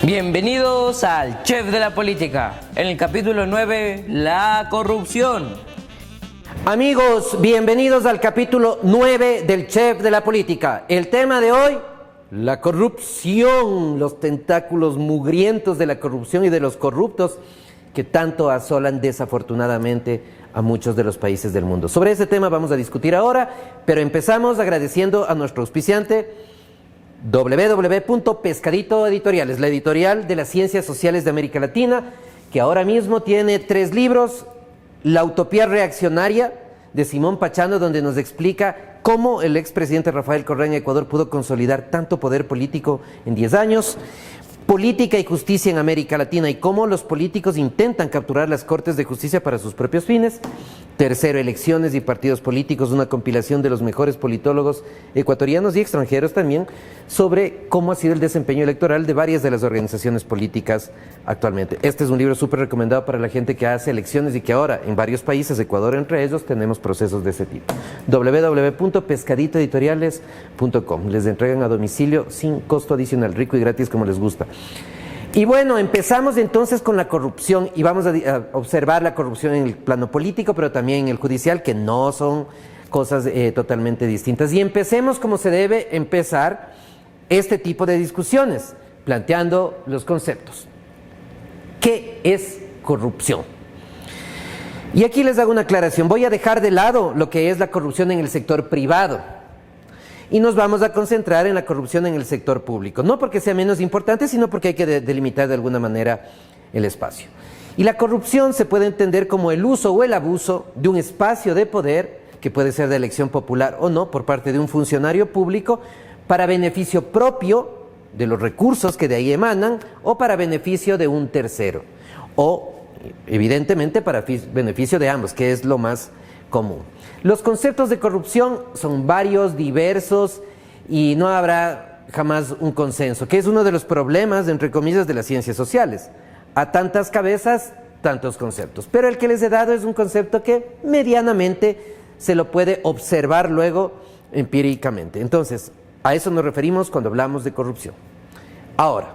Bienvenidos al Chef de la Política. En el capítulo 9, la corrupción. Amigos, bienvenidos al capítulo 9 del Chef de la Política. El tema de hoy, la corrupción, los tentáculos mugrientos de la corrupción y de los corruptos que tanto asolan desafortunadamente a muchos de los países del mundo. Sobre ese tema vamos a discutir ahora, pero empezamos agradeciendo a nuestro auspiciante www.pescadito Editoriales, la editorial de las ciencias sociales de América Latina, que ahora mismo tiene 3 libros: La utopía reaccionaria de Simón Pachano, donde nos explica cómo el expresidente Rafael Correa en Ecuador pudo consolidar tanto poder político en 10 años, Política y justicia en América Latina y cómo los políticos intentan capturar las cortes de justicia para sus propios fines. Tercero, Elecciones y partidos políticos, una compilación de los mejores politólogos ecuatorianos y extranjeros también, sobre cómo ha sido el desempeño electoral de varias de las organizaciones políticas actualmente. Este es un libro súper recomendado para la gente que hace elecciones y que ahora en varios países, Ecuador entre ellos, tenemos procesos de ese tipo. www.pescaditoeditoriales.com. Les entregan a domicilio sin costo adicional, rico y gratis como les gusta. Y bueno, empezamos entonces con la corrupción y vamos a observar la corrupción en el plano político, pero también en el judicial, que no son cosas totalmente distintas. Y empecemos como se debe empezar este tipo de discusiones, planteando los conceptos. ¿Qué es corrupción? Y aquí les hago una aclaración. Voy a dejar de lado lo que es la corrupción en el sector privado y nos vamos a concentrar en la corrupción en el sector público. No porque sea menos importante, sino porque hay que delimitar de alguna manera el espacio. Y la corrupción se puede entender como el uso o el abuso de un espacio de poder, que puede ser de elección popular o no, por parte de un funcionario público, para beneficio propio de los recursos que de ahí emanan, o para beneficio de un tercero, o evidentemente para beneficio de ambos, que es lo más común. Los conceptos de corrupción son varios, diversos, y no habrá jamás un consenso, que es uno de los problemas, entre comillas, de las ciencias sociales. A tantas cabezas, tantos conceptos. Pero el que les he dado es un concepto que medianamente se lo puede observar luego empíricamente. Entonces, a eso nos referimos cuando hablamos de corrupción. Ahora,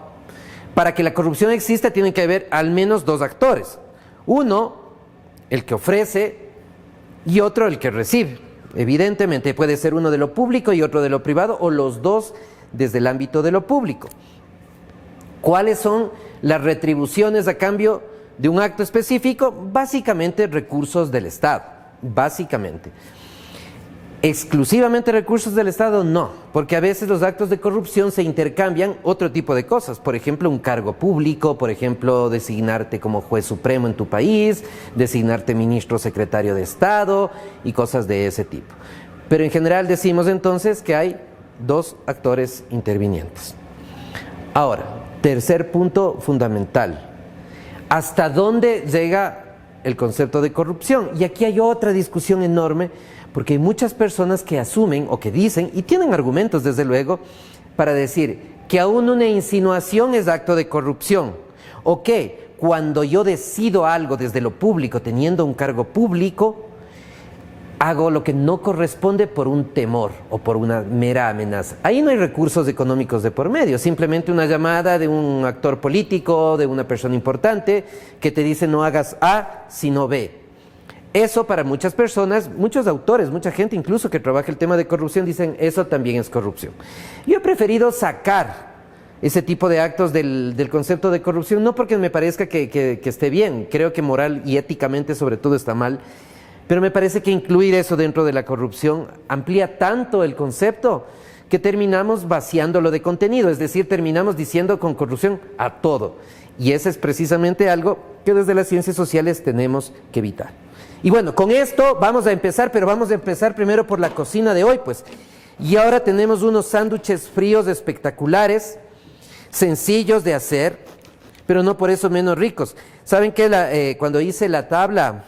para que la corrupción exista tienen que haber al menos 2 actores. Uno, el que ofrece, y otro el que recibe. Evidentemente puede ser uno de lo público y otro de lo privado, o los dos desde el ámbito de lo público. ¿Cuáles son las retribuciones a cambio de un acto específico? Básicamente recursos del Estado, básicamente. ¿Exclusivamente recursos del Estado? No, porque a veces los actos de corrupción se intercambian otro tipo de cosas. Por ejemplo, un cargo público, por ejemplo, designarte como juez supremo en tu país, designarte ministro o secretario de Estado y cosas de ese tipo. Pero en general decimos entonces que hay 2 actores intervinientes. Ahora, tercer punto fundamental. ¿Hasta dónde llega el concepto de corrupción? Y aquí hay otra discusión enorme, porque hay muchas personas que asumen o que dicen, y tienen argumentos desde luego, para decir que aún una insinuación es acto de corrupción, o que cuando yo decido algo desde lo público, teniendo un cargo público, hago lo que no corresponde por un temor o por una mera amenaza. Ahí no hay recursos económicos de por medio, simplemente una llamada de un actor político, de una persona importante, que te dice no hagas A, sino B. Eso para muchas personas, muchos autores, mucha gente incluso que trabaja el tema de corrupción dicen eso también es corrupción. Yo he preferido sacar ese tipo de actos del concepto de corrupción, no porque me parezca que esté bien, creo que moral y éticamente sobre todo está mal, pero me parece que incluir eso dentro de la corrupción amplía tanto el concepto que terminamos vaciándolo de contenido, es decir, terminamos diciendo con corrupción a todo. Y ese es precisamente algo que desde las ciencias sociales tenemos que evitar. Y bueno, con esto vamos a empezar, pero vamos a empezar primero por la cocina de hoy, pues. Y ahora tenemos unos sándwiches fríos espectaculares, sencillos de hacer, pero no por eso menos ricos. ¿Saben qué? Cuando hice la tabla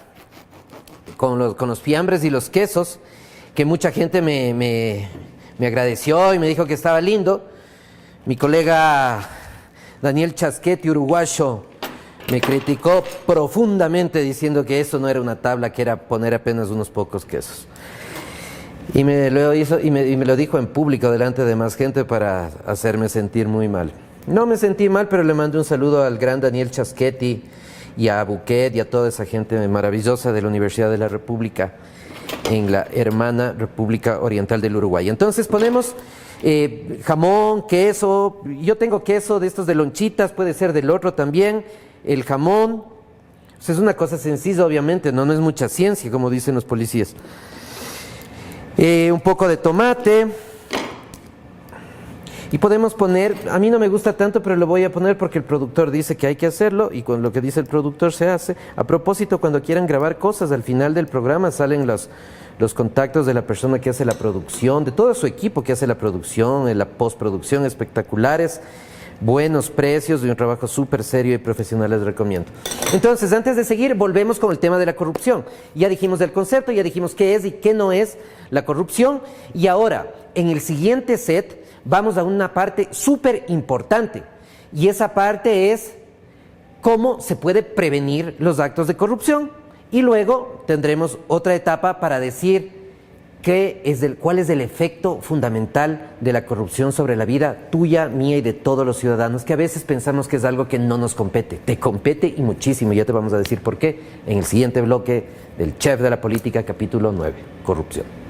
con los fiambres y los quesos, que mucha gente me agradeció y me dijo que estaba lindo, mi colega Daniel Chasquetti, uruguayo, me criticó profundamente diciendo que eso no era una tabla, que era poner apenas unos pocos quesos. Y me lo hizo, y me lo dijo en público delante de más gente para hacerme sentir muy mal. No me sentí mal, pero le mandé un saludo al gran Daniel Chaschetti y a Buquet y a toda esa gente maravillosa de la Universidad de la República en la hermana República Oriental del Uruguay. Entonces ponemos jamón, queso. Yo tengo queso de estos de lonchitas, puede ser del otro también. El jamón. O sea, es una cosa sencilla, obviamente, no es mucha ciencia, como dicen los policías. Un poco de tomate. Y podemos poner, a mí no me gusta tanto, pero lo voy a poner porque el productor dice que hay que hacerlo y con lo que dice el productor se hace. A propósito, cuando quieran grabar cosas, al final del programa salen los contactos de la persona que hace la producción, de todo su equipo que hace la producción, la postproducción, espectaculares, buenos precios y un trabajo súper serio y profesional, les recomiendo. Entonces, antes de seguir, volvemos con el tema de la corrupción. Ya dijimos del concepto, ya dijimos qué es y qué no es la corrupción. Y ahora, en el siguiente set, vamos a una parte súper importante. Y esa parte es cómo se puede prevenir los actos de corrupción. Y luego tendremos otra etapa para decir cuál es el efecto fundamental de la corrupción sobre la vida tuya, mía y de todos los ciudadanos, que a veces pensamos que es algo que no nos compete. Te compete y muchísimo. Ya te vamos a decir por qué en el siguiente bloque del Chef de la Política, capítulo 9, corrupción.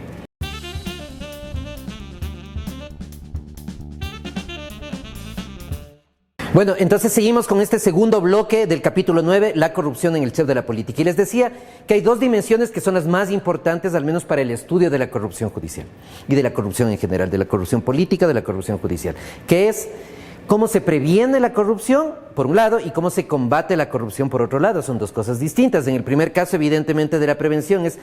Bueno, entonces seguimos con este segundo bloque del capítulo 9, la corrupción en el Chef de la Política. Y les decía que hay dos dimensiones que son las más importantes, al menos para el estudio de la corrupción judicial y de la corrupción en general, de la corrupción política, de la corrupción judicial, que es cómo se previene la corrupción, por un lado, y cómo se combate la corrupción, por otro lado. Son dos cosas distintas. En el primer caso, evidentemente, de la prevención es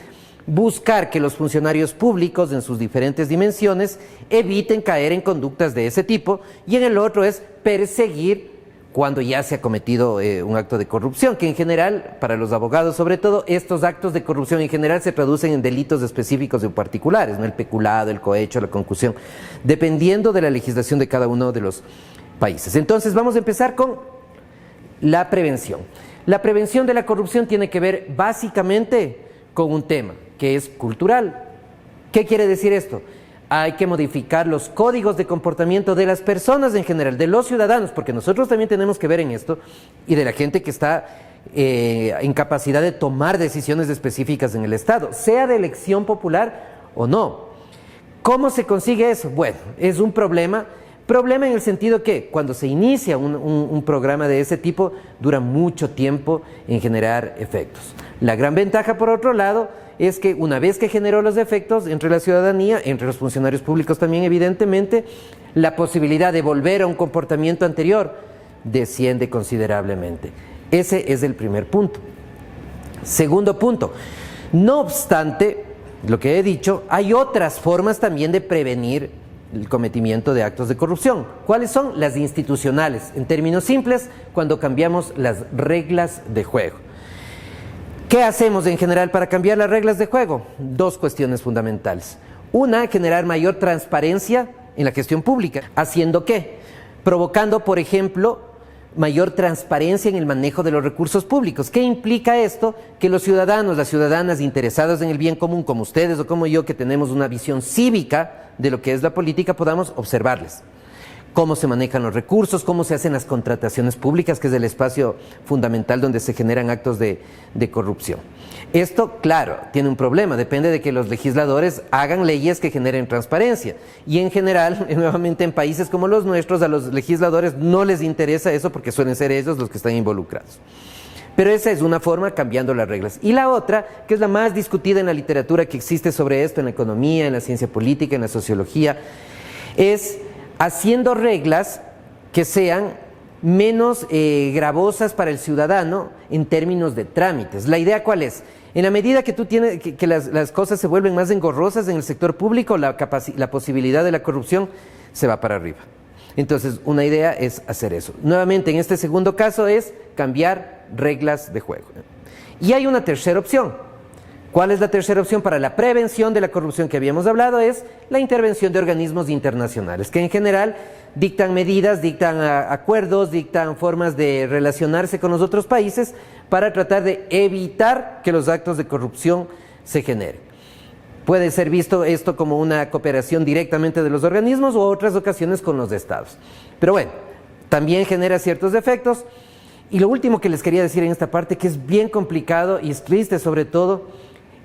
buscar que los funcionarios públicos en sus diferentes dimensiones eviten caer en conductas de ese tipo, y en el otro es perseguir cuando ya se ha cometido un acto de corrupción, que en general, para los abogados sobre todo, estos actos de corrupción en general se traducen en delitos específicos o particulares, ¿no? El peculado, el cohecho, la concusión, dependiendo de la legislación de cada uno de los países. Entonces vamos a empezar con la prevención. La prevención de la corrupción tiene que ver básicamente con un tema que es cultural. ¿Qué quiere decir esto? Hay que modificar los códigos de comportamiento de las personas en general, de los ciudadanos, porque nosotros también tenemos que ver en esto, y de la gente que está en capacidad de tomar decisiones específicas en el Estado, sea de elección popular o no. ¿Cómo se consigue eso? Bueno, es un problema en el sentido que cuando se inicia un programa de ese tipo, dura mucho tiempo en generar efectos. La gran ventaja, por otro lado, es que una vez que generó los efectos entre la ciudadanía, entre los funcionarios públicos también, evidentemente, la posibilidad de volver a un comportamiento anterior desciende considerablemente. Ese es el primer punto. Segundo punto, no obstante, lo que he dicho, hay otras formas también de prevenir el cometimiento de actos de corrupción. ¿Cuáles son? Las institucionales. En términos simples, cuando cambiamos las reglas de juego. ¿Qué hacemos en general para cambiar las reglas de juego? Dos cuestiones fundamentales. Una, generar mayor transparencia en la gestión pública. ¿Haciendo qué? Provocando, por ejemplo, mayor transparencia en el manejo de los recursos públicos. ¿Qué implica esto? Que los ciudadanos, las ciudadanas interesados en el bien común, como ustedes o como yo, que tenemos una visión cívica de lo que es la política, podamos observarles. Cómo se manejan los recursos, cómo se hacen las contrataciones públicas, que es el espacio fundamental donde se generan actos de corrupción. Esto, claro, tiene un problema, depende de que los legisladores hagan leyes que generen transparencia. Y en general, nuevamente en países como los nuestros, a los legisladores no les interesa eso porque suelen ser ellos los que están involucrados. Pero esa es una forma, cambiando las reglas. Y la otra, que es la más discutida en la literatura que existe sobre esto, en la economía, en la ciencia política, en la sociología, es haciendo reglas que sean menos gravosas para el ciudadano en términos de trámites. ¿La idea cuál es? En la medida que tú tienes que las cosas se vuelven más engorrosas en el sector público, la posibilidad de la corrupción se va para arriba. Entonces, una idea es hacer eso. Nuevamente, en este segundo caso es cambiar reglas de juego. Y hay una tercera opción. ¿Cuál es la tercera opción para la prevención de la corrupción que habíamos hablado? Es la intervención de organismos internacionales, que en general dictan medidas, dictan acuerdos, dictan formas de relacionarse con los otros países para tratar de evitar que los actos de corrupción se generen. Puede ser visto esto como una cooperación directamente de los organismos o otras ocasiones con los estados. Pero bueno, también genera ciertos efectos. Y lo último que les quería decir en esta parte, que es bien complicado y es triste sobre todo,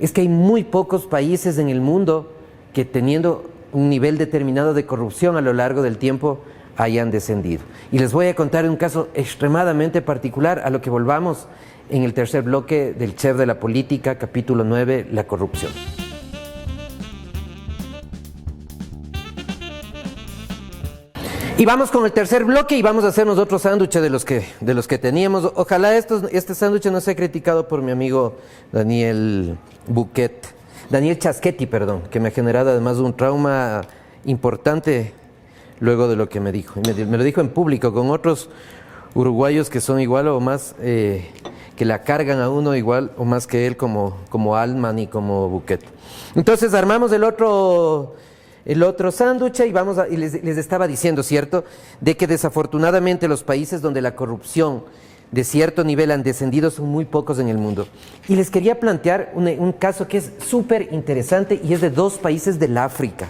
es que hay muy pocos países en el mundo que teniendo un nivel determinado de corrupción a lo largo del tiempo hayan descendido. Y les voy a contar un caso extremadamente particular, a lo que volvamos en el tercer bloque del Chef de la Política, capítulo 9, la corrupción. Y vamos con el tercer bloque y vamos a hacernos otro sándwich de los que teníamos. Ojalá este sándwich no sea criticado por mi amigo Daniel Chaschetti, perdón, que me ha generado además un trauma importante luego de lo que me dijo. Me lo dijo en público con otros uruguayos que son igual o más, que la cargan a uno igual o más que él como Altman y como Bouquet. Entonces armamos el otro sándwich y les estaba diciendo, ¿cierto?, de que desafortunadamente los países donde la corrupción de cierto nivel han descendido son muy pocos en el mundo. Y les quería plantear un caso que es súper interesante y es de dos países del África.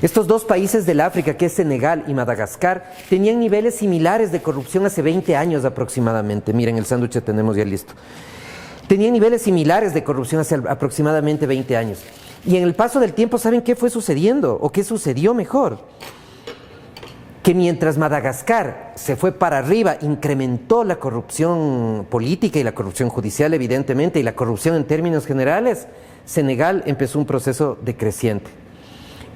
Estos dos países del África, que es Senegal y Madagascar, tenían niveles similares de corrupción hace 20 años aproximadamente. Miren, el sándwich tenemos ya listo. Tenían niveles similares de corrupción hace aproximadamente 20 años. Y en el paso del tiempo, ¿saben qué fue sucediendo? ¿O qué sucedió mejor? Que mientras Madagascar se fue para arriba, incrementó la corrupción política y la corrupción judicial, evidentemente, y la corrupción en términos generales, Senegal empezó un proceso decreciente.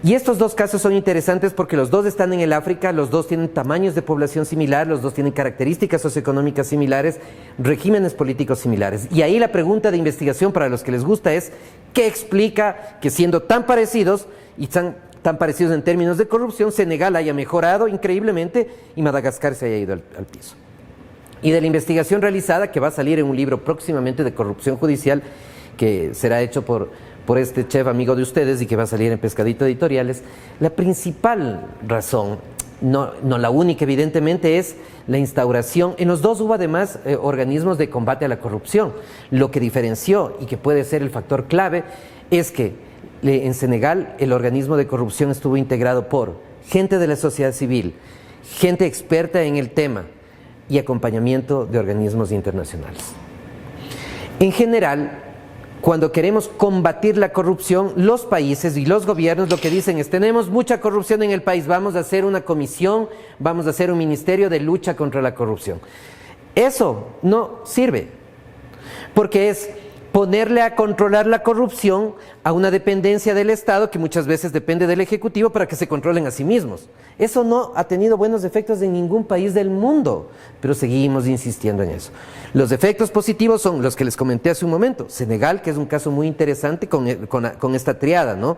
Y estos dos casos son interesantes porque los dos están en el África, los dos tienen tamaños de población similar, los dos tienen características socioeconómicas similares, regímenes políticos similares. Y ahí la pregunta de investigación para los que les gusta es, ¿qué explica que siendo tan parecidos y tan parecidos en términos de corrupción, Senegal haya mejorado increíblemente y Madagascar se haya ido al piso? Y de la investigación realizada, que va a salir en un libro próximamente de corrupción judicial, que será hecho por este chef amigo de ustedes y que va a salir en Pescadito Editoriales, la principal razón, no la única evidentemente, es la instauración. En los dos hubo además organismos de combate a la corrupción. Lo que diferenció y que puede ser el factor clave es que en Senegal el organismo de corrupción estuvo integrado por gente de la sociedad civil, gente experta en el tema y acompañamiento de organismos internacionales. En general, cuando queremos combatir la corrupción, los países y los gobiernos lo que dicen es: tenemos mucha corrupción en el país, vamos a hacer una comisión, vamos a hacer un ministerio de lucha contra la corrupción. Eso no sirve, porque es ponerle a controlar la corrupción a una dependencia del Estado que muchas veces depende del Ejecutivo para que se controlen a sí mismos. Eso no ha tenido buenos efectos en ningún país del mundo, pero seguimos insistiendo en eso. Los efectos positivos son los que les comenté hace un momento. Senegal, que es un caso muy interesante con esta triada, ¿no?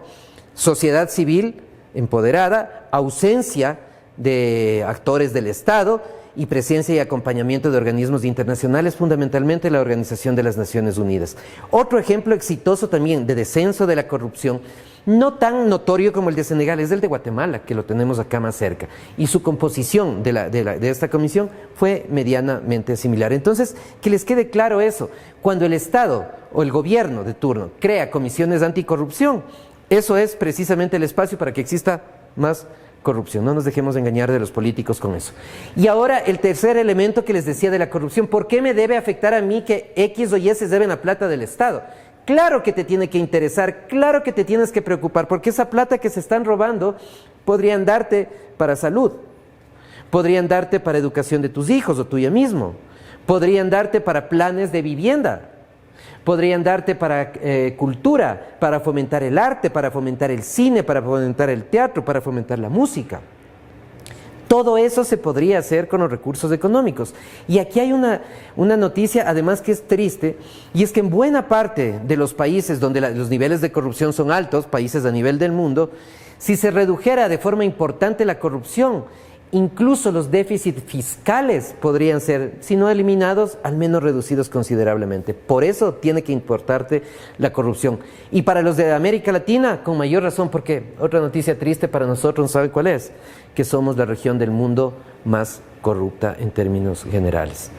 Sociedad civil empoderada, ausencia de actores del Estado y presencia y acompañamiento de organismos internacionales, fundamentalmente la Organización de las Naciones Unidas. Otro ejemplo exitoso también de descenso de la corrupción, no tan notorio como el de Senegal, es el de Guatemala, que lo tenemos acá más cerca. Y su composición de esta comisión fue medianamente similar. Entonces, que les quede claro eso. Cuando el Estado o el gobierno de turno crea comisiones anticorrupción, eso es precisamente el espacio para que exista más corrupción. No nos dejemos engañar de los políticos con eso. Y ahora el tercer elemento que les decía de la corrupción. ¿Por qué me debe afectar a mí que X o Y se deben la plata del Estado? Claro que te tiene que interesar, claro que te tienes que preocupar, porque esa plata que se están robando podrían darte para salud, podrían darte para educación de tus hijos o tuya mismo, podrían darte para planes de vivienda, podrían darte para cultura, para fomentar el arte, para fomentar el cine, para fomentar el teatro, para fomentar la música. Todo eso se podría hacer con los recursos económicos. Y aquí hay una noticia, además, que es triste, y es que en buena parte de los países donde los niveles de corrupción son altos, países a nivel del mundo, si se redujera de forma importante la corrupción, incluso los déficits fiscales podrían ser, si no eliminados, al menos reducidos considerablemente. Por eso tiene que importarte la corrupción. Y para los de América Latina, con mayor razón, porque otra noticia triste para nosotros, ¿sabe cuál es? Que somos la región del mundo más corrupta en términos generales.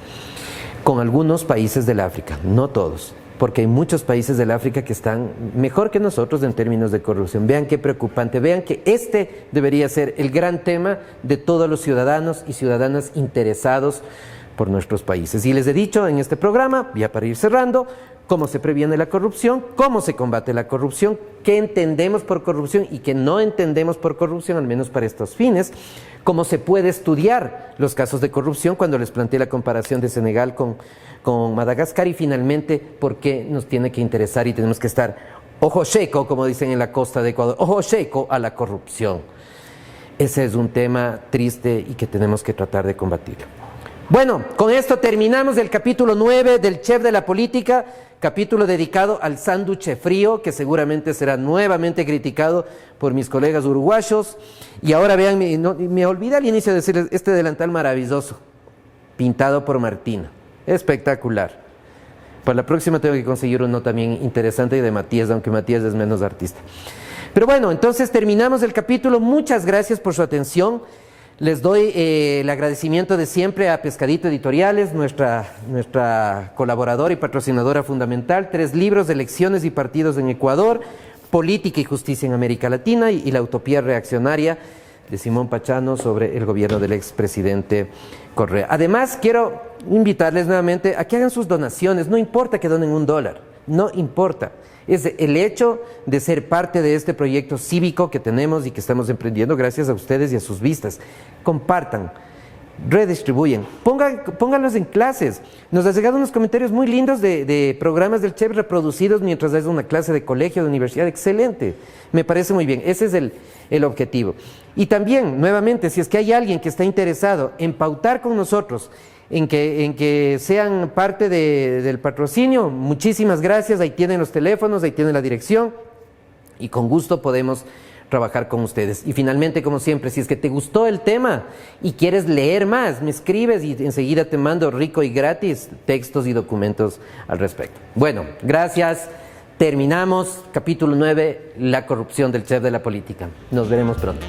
Con algunos países del África, no todos, porque hay muchos países del África que están mejor que nosotros en términos de corrupción. Vean qué preocupante, vean que este debería ser el gran tema de todos los ciudadanos y ciudadanas interesados por nuestros países. Y les he dicho en este programa, ya para ir cerrando, cómo se previene la corrupción, cómo se combate la corrupción, qué entendemos por corrupción y qué no entendemos por corrupción, al menos para estos fines, cómo se puede estudiar los casos de corrupción cuando les planteé la comparación de Senegal con Madagascar, y finalmente por qué nos tiene que interesar y tenemos que estar ojo seco, como dicen en la costa de Ecuador, ojo seco a la corrupción. Ese es un tema triste y que tenemos que tratar de combatirlo. Bueno, con esto terminamos el capítulo 9 del Chef de la Política, capítulo dedicado al sándwich frío, que seguramente será nuevamente criticado por mis colegas uruguayos. Y ahora vean, me olvidé al inicio de decirles, este delantal maravilloso, pintado por Martina, espectacular. Para la próxima tengo que conseguir uno también interesante y de Matías, aunque Matías es menos artista. Pero bueno, entonces terminamos el capítulo. Muchas gracias por su atención. Les doy el agradecimiento de siempre a Pescadito Editoriales, nuestra colaboradora y patrocinadora fundamental. 3 libros de elecciones y partidos en Ecuador, Política y Justicia en América Latina y La Utopía Reaccionaria de Simón Pachano sobre el gobierno del expresidente Correa. Además, quiero invitarles nuevamente a que hagan sus donaciones. No importa que donen $1, no importa. Es el hecho de ser parte de este proyecto cívico que tenemos y que estamos emprendiendo gracias a ustedes y a sus vistas. Compartan, redistribuyen, pónganlos en clases. Nos ha llegado unos comentarios muy lindos de programas del Chef reproducidos mientras es una clase de colegio, de universidad. Excelente, me parece muy bien. Ese es el objetivo. Y también, nuevamente, si es que hay alguien que está interesado en pautar con nosotros, en que sean parte del patrocinio, muchísimas gracias. Ahí tienen los teléfonos, ahí tienen la dirección y con gusto podemos trabajar con ustedes. Y finalmente, como siempre, si es que te gustó el tema y quieres leer más, me escribes y enseguida te mando rico y gratis textos y documentos al respecto. Bueno, gracias. Terminamos capítulo 9, la corrupción del Chef de la Política. Nos veremos pronto.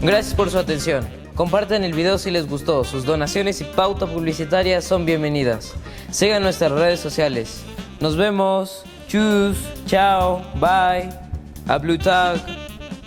Gracias por su atención. Compartan el video si les gustó. Sus donaciones y pauta publicitaria son bienvenidas. Sigan nuestras redes sociales. Nos vemos. Tschüss. Chao. Bye. A Blue Tag.